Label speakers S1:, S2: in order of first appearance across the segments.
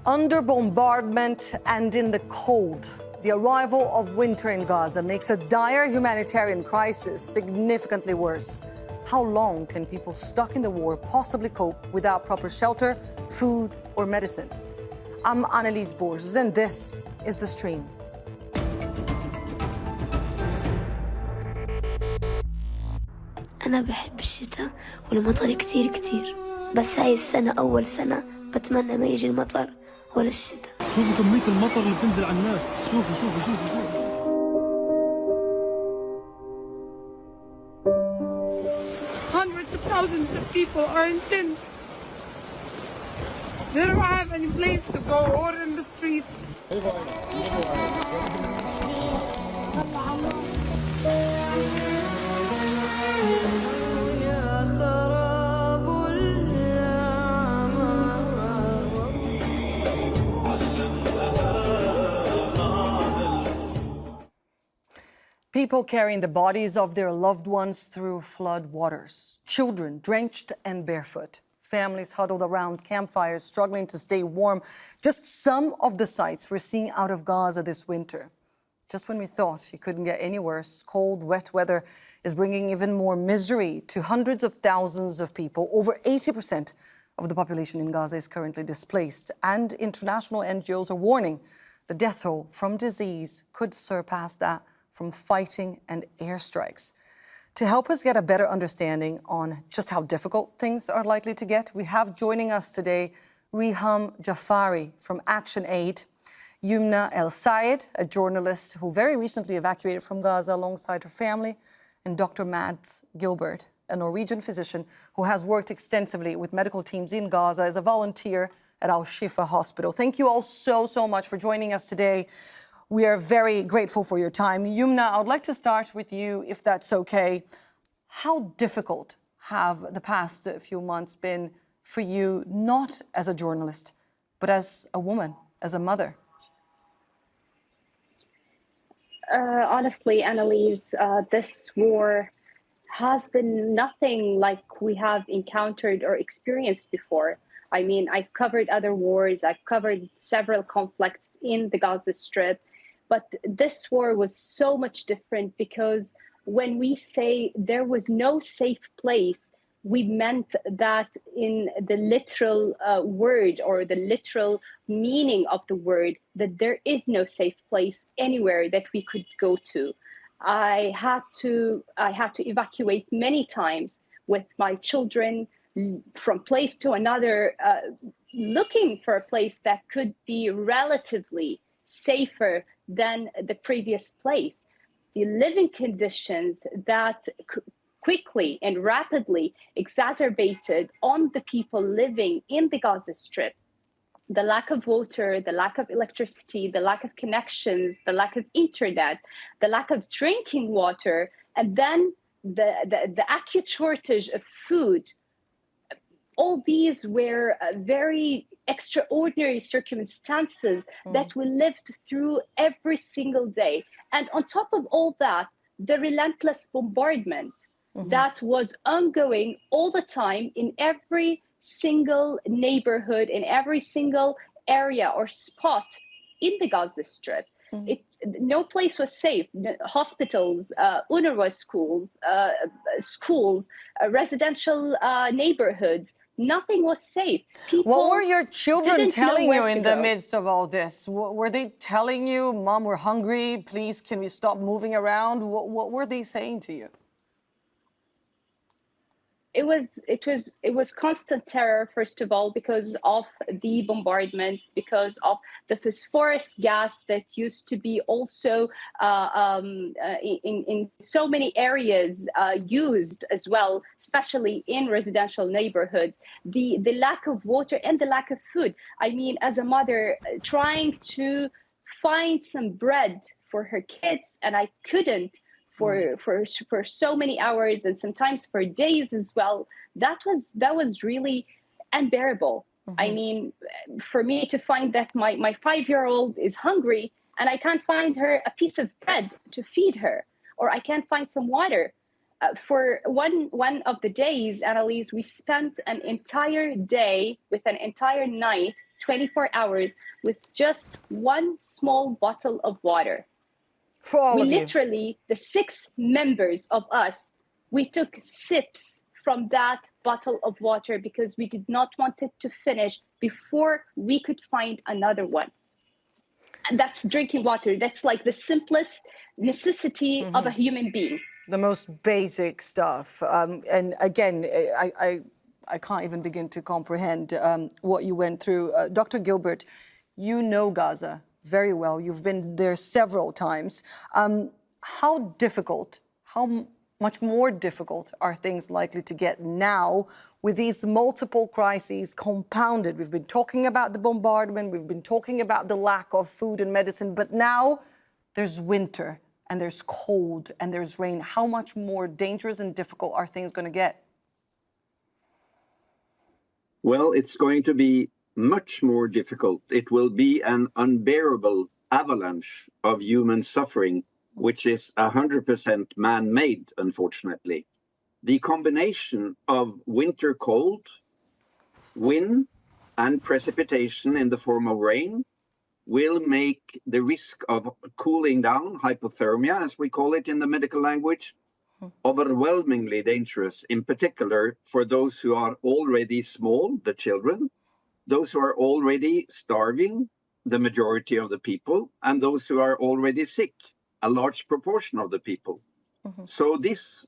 S1: Under bombardment and in the cold, the arrival of winter in Gaza makes a dire humanitarian crisis significantly worse. How long can people stuck in the war possibly cope without proper shelter, food, or medicine? I'm Anelise Borges, and this is The Stream.
S2: أنا بحب الشتاء والمطر كتير بس هاي السنة أول سنة بتمنى ما يجي المطر ولا الشتاء.
S3: شوفوا كمية المطر اللي بتنزل على الناس، شوفوا.
S4: Hundreds of thousands of people are in tents. They don't have any place to go or in the streets.
S1: People carrying the bodies of their loved ones through flood waters. Children drenched and barefoot. Families huddled around campfires, struggling to stay warm. Just some of the sights we're seeing out of Gaza this winter. Just when we thought it couldn't get any worse, cold, wet weather is bringing even more misery to hundreds of thousands of people. Over 80% of the population in Gaza is currently displaced, and international NGOs are warning the death toll from disease could surpass that from fighting and airstrikes. To help us get a better understanding on just how difficult things are likely to get, we have joining us today Riham Jafari from ActionAid, Youmna ElSayed, a journalist who very recently evacuated from Gaza alongside her family, and Dr. Mads Gilbert, a Norwegian physician who has worked extensively with medical teams in Gaza as a volunteer at Al-Shifa Hospital. Thank you all so much for joining us today. We are very grateful for your time. Youmna, I would like to start with you, if that's okay. How difficult have the past few months been for you, not as a journalist, but as a woman, as a mother?
S5: Honestly, Anelise, this war has been nothing like we have encountered or experienced before. I mean, I've covered other wars. I've covered several conflicts in the Gaza Strip. But this war was so much different because when we say there was no safe place, we meant that in the literal word or the literal meaning of the word, that there is no safe place anywhere that we could go to. I had to evacuate many times with my children from place to another, looking for a place that could be relatively safer than the previous place. The living conditions that quickly and rapidly exacerbated on the people living in the Gaza Strip. The lack of water, the lack of electricity, the lack of connections, the lack of internet, the lack of drinking water, and then the acute shortage of food. All these were very extraordinary circumstances that we lived through every single day. And on top of all that, the relentless bombardment that was ongoing all the time in every single neighborhood, in every single area or spot in the Gaza Strip. No place was safe. Hospitals, UNRWA schools, residential neighborhoods, nothing was safe.
S1: What were your children telling you in the midst of all this? Were they telling you, Mom, we're hungry, please, can we stop moving around? What were they saying to you?
S5: It was constant terror, first of all, because of the bombardments, because of the phosphorus gas that used to be also in so many areas used as well, especially in residential neighborhoods. The lack of water and the lack of food. I mean, as a mother, trying to find some bread for her kids, and I couldn't. For so many hours and sometimes for days as well, that was really unbearable. I mean, for me to find that my 5-year-old is hungry and I can't find her a piece of bread to feed her, or I can't find some water, For one of the days, Anelise, we spent an entire day with an entire night, 24 hours, with just one small bottle of water.
S1: For all
S5: We
S1: of you.
S5: literally, the 6 members of us, we took sips from that bottle of water because we did not want it to finish before we could find another one. And that's drinking water. That's like the simplest necessity of a human being.
S1: The most basic stuff. And again, I can't even begin to comprehend what you went through. Dr. Gilbert, you know Gaza very well. You've been there several times. How difficult, how much more difficult are things likely to get now with these multiple crises compounded? We've been talking about the bombardment, we've been talking about the lack of food and medicine, but now there's winter and there's cold and there's rain. How much more dangerous and difficult are things going to get?
S6: Well, it's going to be much more difficult. It will be an unbearable avalanche of human suffering, which is 100% man-made, unfortunately. The combination of winter cold, wind, and precipitation in the form of rain will make the risk of cooling down, hypothermia, as we call it in the medical language, overwhelmingly dangerous, in particular for those who are already small, the children, those who are already starving, the majority of the people, and those who are already sick, a large proportion of the people. So these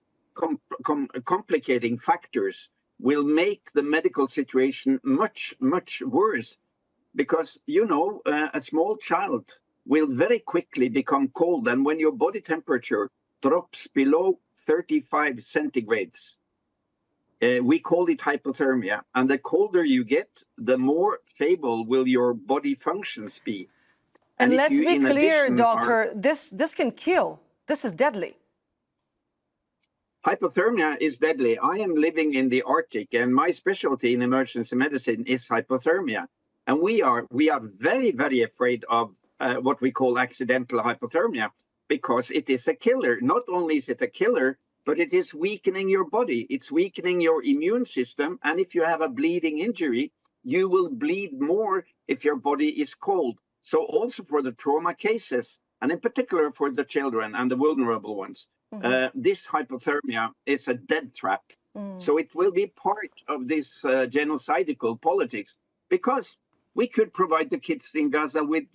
S6: complicating factors will make the medical situation much, much worse. Because, you know, a small child will very quickly become cold. And when your body temperature drops below 35 centigrades, we call it hypothermia. And the colder you get, the more feeble will your body functions be.
S1: And let's be clear, doctor, this can kill. This is deadly.
S6: Hypothermia is deadly. I am living in the Arctic, and my specialty in emergency medicine is hypothermia. And we are very, very afraid of what we call accidental hypothermia, because it is a killer. Not only is it a killer, but it is weakening your body. It's weakening your immune system. And if you have a bleeding injury, you will bleed more if your body is cold. So also for the trauma cases, and in particular for the children and the vulnerable ones, this hypothermia is a death trap. So it will be part of this genocidal politics, because we could provide the kids in Gaza with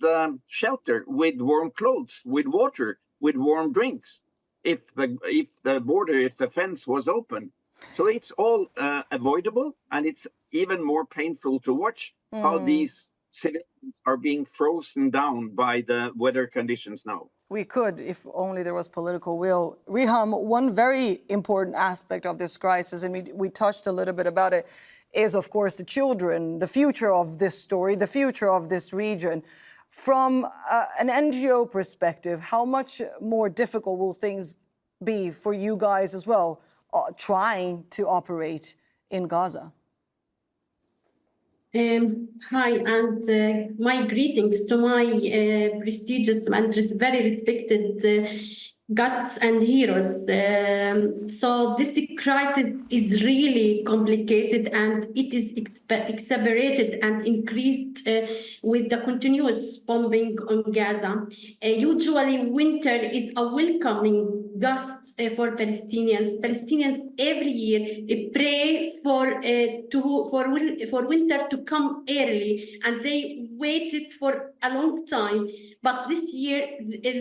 S6: shelter, with warm clothes, with water, with warm drinks, if the fence was open. So it's all avoidable, and it's even more painful to watch how these civilians are being frozen down by the weather conditions now.
S1: We could, if only there was political will. Riham, one very important aspect of this crisis, and we touched a little bit about it, is, of course, the children, the future of this story, the future of this region. From an NGO perspective, how much more difficult will things be for you guys as well, trying to operate in Gaza?
S7: Hi, and my greetings to my prestigious and very respected guests and heroes. So this crisis is really complicated, and it is exacerbated and increased with the continuous bombing on Gaza. Usually winter is a welcoming gust for Palestinians. Palestinians every year pray for winter to come early, and they waited for a long time. But this year,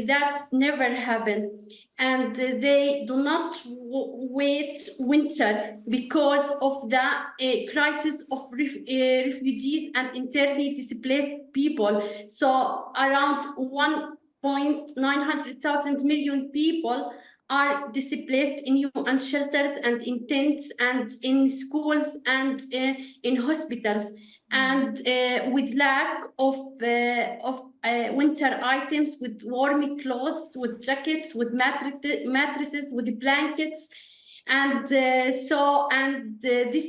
S7: that's never happened. And they do not wait winter because of the crisis of refugees and internally displaced people. So around 1.9 million people are displaced in UN shelters and in tents and in schools and in hospitals. And with lack of winter items, with warm clothes, with jackets, with mattresses, with blankets. And this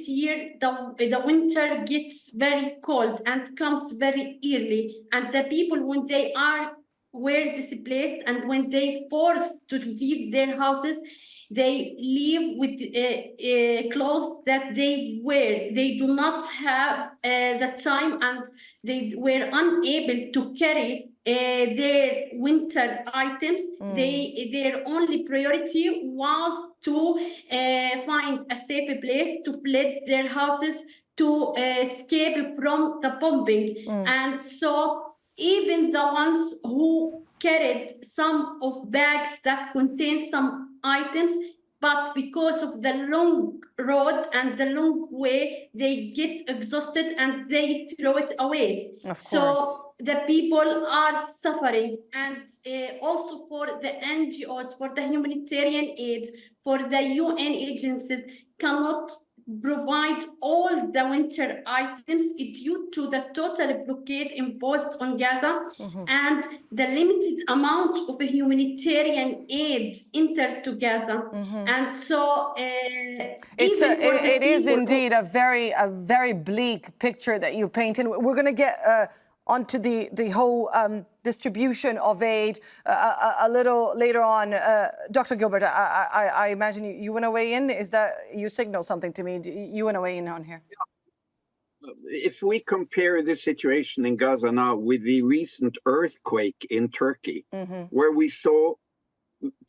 S7: year, the winter gets very cold and comes very early. And the people, when were displaced and when they forced to leave their houses, they live with clothes that they wear. They do not have the time, and they were unable to carry their winter items. Their only priority was to find a safe place to flee their houses, to escape from the bombing. And so even the ones who carried some of bags that contained some items, but because of the long road and the long way, they get exhausted and they throw it away.
S1: Of course.
S7: So the people are suffering, and also for the NGOs, for the humanitarian aid, for the UN agencies cannot provide all the winter items due to the total blockade imposed on Gaza and the limited amount of humanitarian aid entered to Gaza. And so
S1: it is indeed a very bleak picture that you paint, and we're going to get onto the whole distribution of aid a little later on. Dr. Gilbert, I imagine you want to weigh in? Is that, you signal something to me? You want to weigh in on here?
S6: If we compare the situation in Gaza now with the recent earthquake in Turkey, where we saw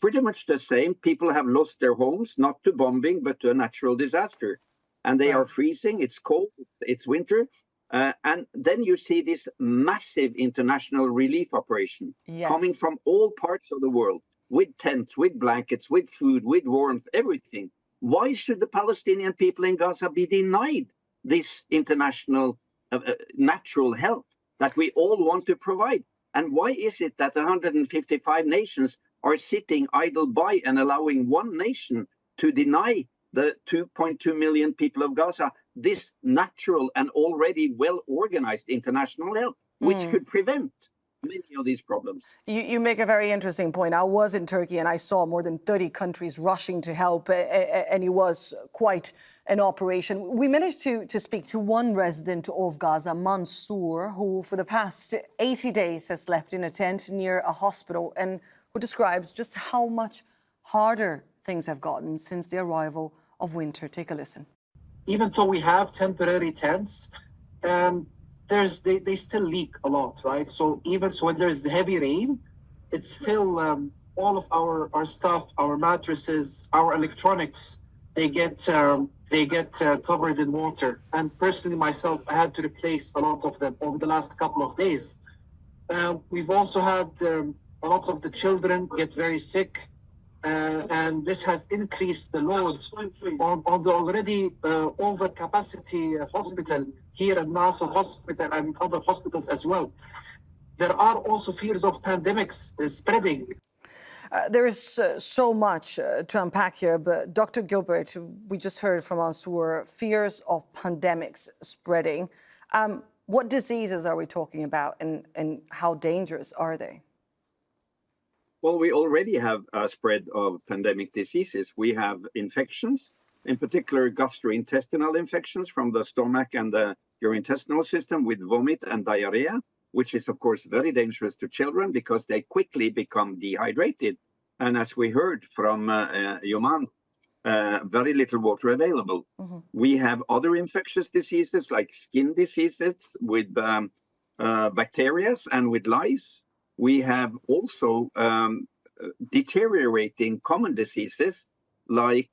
S6: pretty much the same, people have lost their homes, not to bombing, but to a natural disaster. And they are freezing, it's cold, it's winter. And then you see this massive international relief operation coming from all parts of the world, with tents, with blankets, with food, with warmth, everything. Why should the Palestinian people in Gaza be denied this international natural help that we all want to provide? And why is it that 155 nations are sitting idle by and allowing one nation to deny the 2.2 million people of Gaza this natural and already well-organized international help, which could prevent many of these problems?
S1: You make a very interesting point. I was in Turkey and I saw more than 30 countries rushing to help, and it was quite an operation. We managed to speak to one resident of Gaza, Mansour, who for the past 80 days has slept in a tent near a hospital, and who describes just how much harder things have gotten since the arrival of winter. Take a listen.
S8: Even though we have temporary tents, they still leak a lot, right? So even so, when there's heavy rain, it's still all of our stuff, our mattresses, our electronics, they get covered in water. And personally, myself, I had to replace a lot of them over the last couple of days. We've also had a lot of the children get very sick. And this has increased the load on the already overcapacity hospital here at Nasser Hospital and other hospitals as well. There are also fears of pandemics spreading.
S1: There is so much to unpack here, but Dr. Gilbert, we just heard from Mansour, fears of pandemics spreading. What diseases are we talking about, and how dangerous are they?
S6: Well, we already have a spread of pandemic diseases. We have infections, in particular gastrointestinal infections from the stomach and the gastrointestinal system, with vomit and diarrhea, which is, of course, very dangerous to children because they quickly become dehydrated. And as we heard from Youmna, very little water available. We have other infectious diseases like skin diseases with bacteria and with lice. We have also deteriorating common diseases like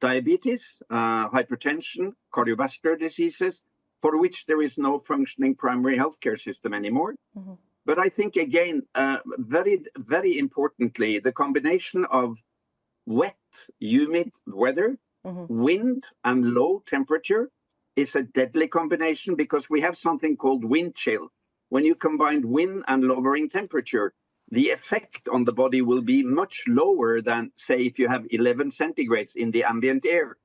S6: diabetes, hypertension, cardiovascular diseases, for which there is no functioning primary healthcare system anymore. But I think, again, very, very importantly, the combination of wet, humid weather, wind, and low temperature is a deadly combination, because we have something called wind chill. When you combine wind and lowering temperature, the effect on the body will be much lower than, say, if you have 11 centigrades in the ambient air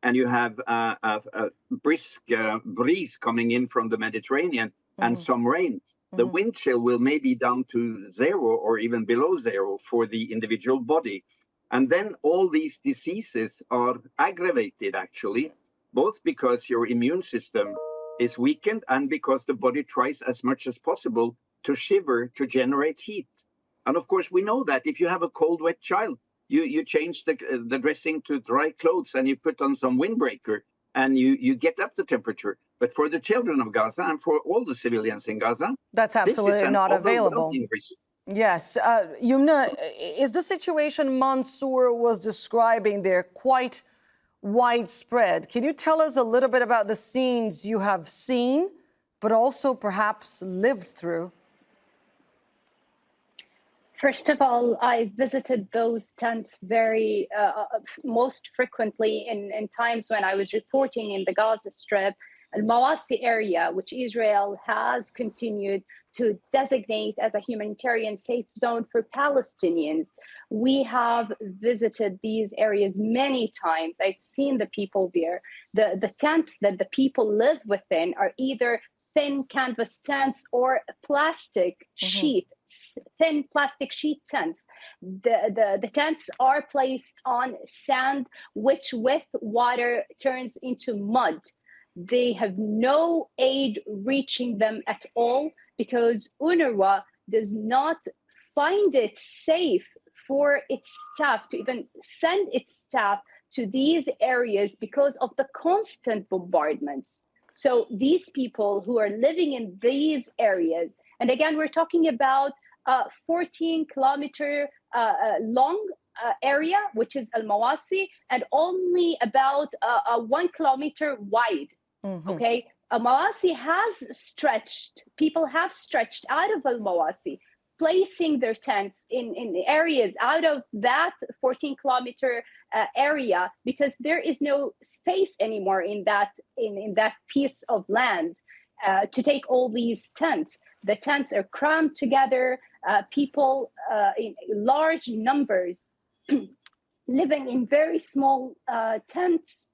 S6: and you have a brisk breeze coming in from the Mediterranean and some rain. The wind chill will maybe down to 0 or even below 0 for the individual body. And then all these diseases are aggravated, actually, both because your immune system is weakened and because the body tries as much as possible to shiver to generate heat. And of course, we know that if you have a cold, wet child, You change the dressing to dry clothes, and you put on some windbreaker, and you get up the temperature. But for the children of Gaza and for all the civilians in Gaza,
S1: that's absolutely not available. Yes. Youmna, is the situation Mansour was describing there quite widespread? Can you tell us a little bit about the scenes you have seen, but also perhaps lived through?
S5: First of all, I visited those tents very most frequently in times when I was reporting in the Gaza Strip, Al-Mawasi area, which Israel has continued to designate as a humanitarian safe zone for Palestinians. We have visited these areas many times. I've seen the people there. The tents that the people live within are either thin canvas tents or plastic sheet, thin plastic sheet tents. The tents are placed on sand, which with water turns into mud. They have no aid reaching them at all because UNRWA does not find it safe for its staff to even send its staff to these areas because of the constant bombardments. So these people who are living in these areas, and again, we're talking about a 14-kilometer long area, which is Al-Mawasi, and only about 1 kilometer wide. Okay, Al-Mawasi has stretched, people have stretched out of Al-Mawasi, placing their tents in areas out of that 14-kilometer area because there is no space anymore in that piece of land to take all these tents. The tents are crammed together, people in large numbers living in very small tents.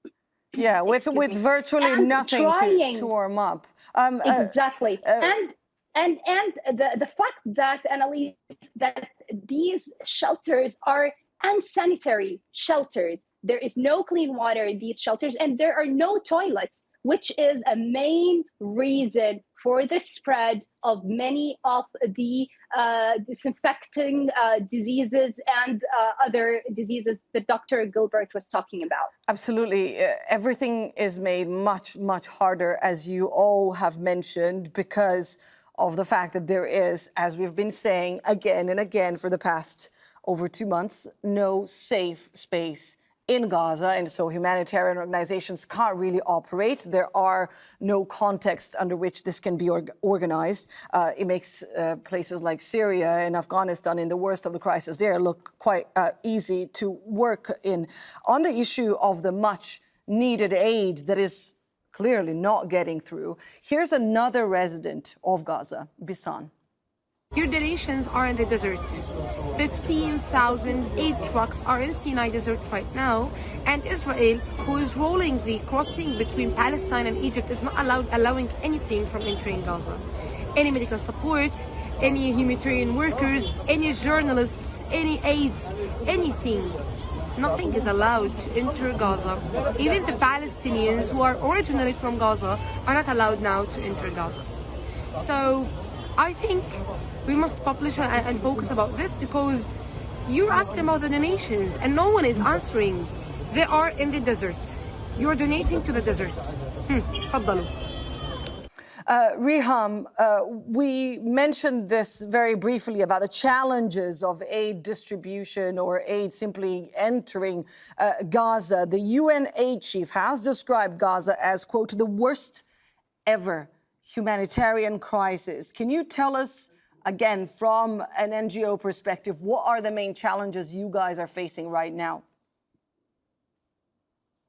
S1: Yeah, with virtually nothing to warm up.
S5: Exactly. And the fact that, Anelise, that these shelters are unsanitary shelters. There is no clean water in these shelters, and there are no toilets, which is a main reason for the spread of many of the disinfecting diseases and other diseases that Dr. Gilbert was talking about.
S1: Absolutely. Everything is made much, much harder, as you all have mentioned, because of the fact that there is, as we've been saying again and again for the past over 2 months, no safe space in Gaza, and so humanitarian organizations can't really operate. There are no context under which this can be organized. It makes places like Syria and Afghanistan, in the worst of the crisis there, look quite easy to work in. On the issue of the much needed aid that is clearly not getting through, here's another resident of Gaza, Bisan.
S9: Your donations are in the desert. 15,000 aid trucks are in Sinai desert right now, and Israel, who is rolling the crossing between Palestine and Egypt, is not allowing anything from entering Gaza. Any medical support, any humanitarian workers, any journalists, any aids, anything. Nothing is allowed to enter Gaza. Even the Palestinians who are originally from Gaza are not allowed now to enter Gaza. So I think we must publish and focus about this, because you're asking about the donations and no one is answering. They are in the desert. You're donating to the desert. تفضلوا.
S1: Riham, we mentioned this very briefly about the challenges of aid distribution or aid simply entering Gaza. The UN aid chief has described Gaza as, quote, the worst ever humanitarian crisis. Can you tell us, again, from an NGO perspective, what are the main challenges you guys are facing right now?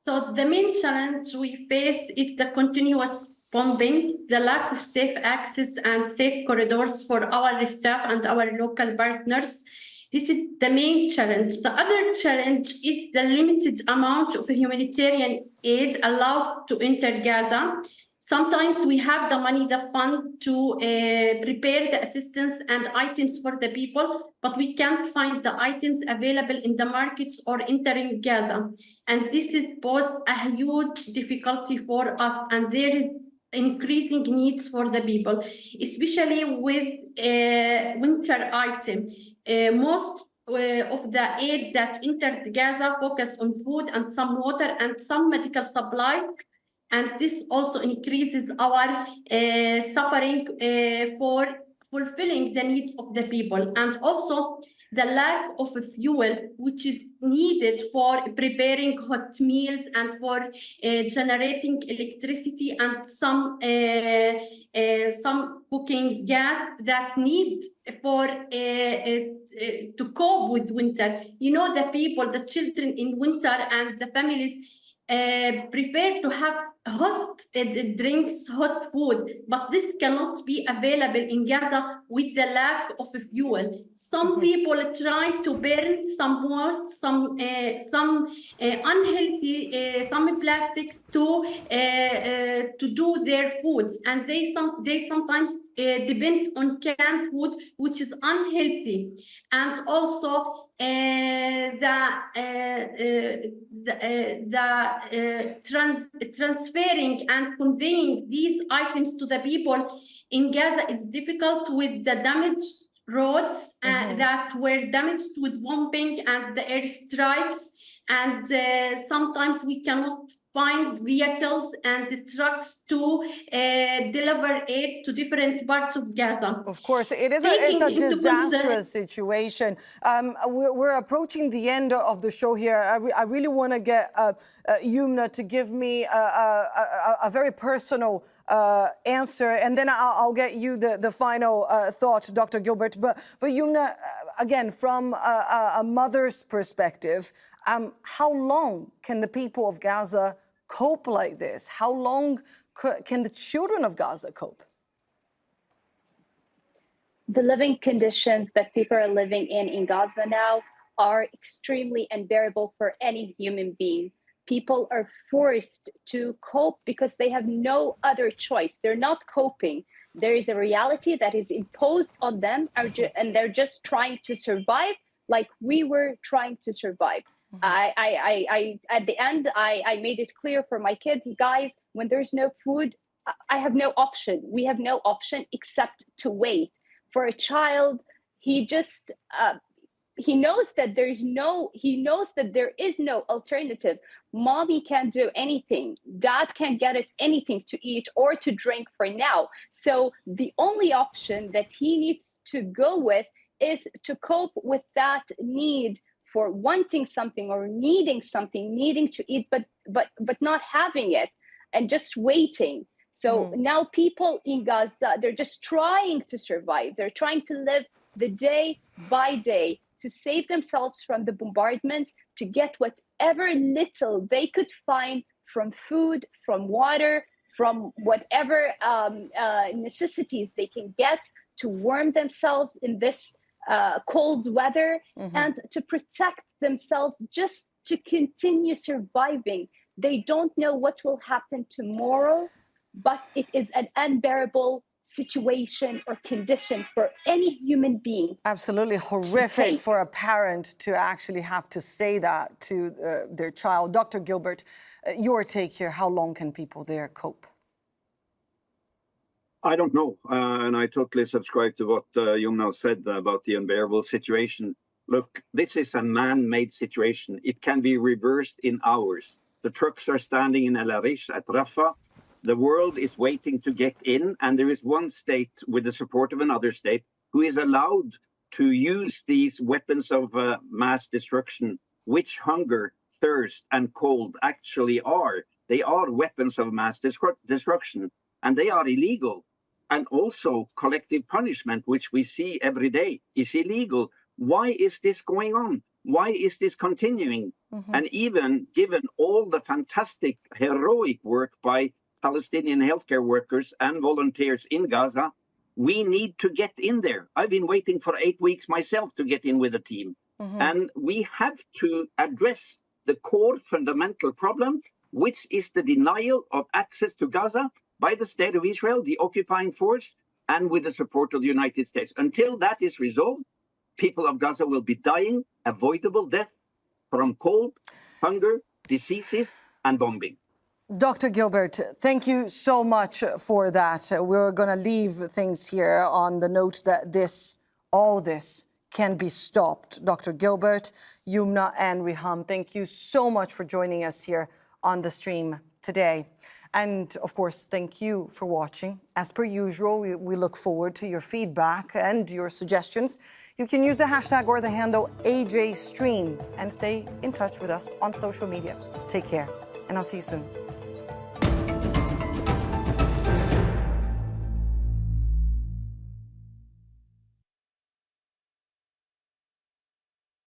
S7: So the main challenge we face is the continuous bombing, the lack of safe access and safe corridors for our staff and our local partners. This is the main challenge. The other challenge is the limited amount of humanitarian aid allowed to enter Gaza. Sometimes we have the money, the fund to prepare the assistance and items for the people, but we can't find the items available in the markets or entering Gaza. And this is both a huge difficulty for us, and there is increasing needs for the people, especially with winter item. Most of the aid that entered Gaza focused on food and some water and some medical supply. And this also increases our suffering for fulfilling the needs of the people. And also the lack of fuel, which is needed for preparing hot meals and for generating electricity and some cooking gas that need for to cope with winter. You know, the people, the children in winter and the families prefer to have hot drinks, hot food, but this cannot be available in Gaza with the lack of fuel. Some people try to burn some waste, some unhealthy, some plastics to do their foods, and they sometimes depend on canned food, which is unhealthy, and also transferring and conveying these items to the people in Gaza is difficult with the damaged roads that were damaged with bombing and the airstrikes, and sometimes we cannot find vehicles and trucks to deliver aid to different parts of Gaza.
S1: Of course, it's a disastrous situation. We're approaching the end of the show here. I really want to get Youmna to give me a very personal answer, and then I'll get you the final thought, Dr. Gilbert. But Youmna, again, from a mother's perspective, how long can the people of Gaza cope like this? How long can the children of Gaza cope?
S5: The living conditions that people are living in Gaza now are extremely unbearable for any human being. People are forced to cope because they have no other choice. They're not coping. There is a reality that is imposed on them, and they're just trying to survive like we were trying to survive. At the end, I made it clear for my kids, guys, when there's no food, I have no option. We have no option except to wait. For a child, he just he knows that there is no alternative. Mommy can't do anything. Dad can't get us anything to eat or to drink for now. So the only option that he needs to go with is to cope with that need for wanting something or needing something, needing to eat, but not having it, and just waiting. So now people in Gaza, they're just trying to survive. They're trying to live the day by day to save themselves from the bombardments, to get whatever little they could find from food, from water, from whatever necessities they can get to warm themselves in this cold weather, and to protect themselves, just to continue surviving. They don't know what will happen tomorrow, but it is an unbearable situation or condition for any human being.
S1: Absolutely horrific for a parent to actually have to say that to their child. Dr. Gilbert, your take here, how long can people there cope?
S6: I don't know, and I totally subscribe to what Youmna said about the unbearable situation. Look, this is a man-made situation. It can be reversed in hours. The trucks are standing in El Arish at Rafah. The world is waiting to get in, and there is one state with the support of another state who is allowed to use these weapons of mass destruction, which hunger, thirst, and cold actually are. They are weapons of mass destruction, and they are illegal. And also collective punishment, which we see every day, is illegal. Why is this going on? Why is this continuing? And even given all the fantastic, heroic work by Palestinian healthcare workers and volunteers in Gaza, we need to get in there. I've been waiting for 8 weeks myself to get in with a team. And we have to address the core fundamental problem, which is the denial of access to Gaza by the state of Israel, the occupying force, and with the support of the United States. Until that is resolved, people of Gaza will be dying avoidable death from cold, hunger, diseases, and bombing.
S1: Dr. Gilbert, thank you so much for that. We're going to leave things here on the note that all this can be stopped. Dr. Gilbert, Youmna, and Riham, thank you so much for joining us here on the stream today. And of course, thank you for watching. As per usual, we look forward to your feedback and your suggestions. You can use the hashtag or the handle AJStream and stay in touch with us on social media. Take care, and I'll see you soon.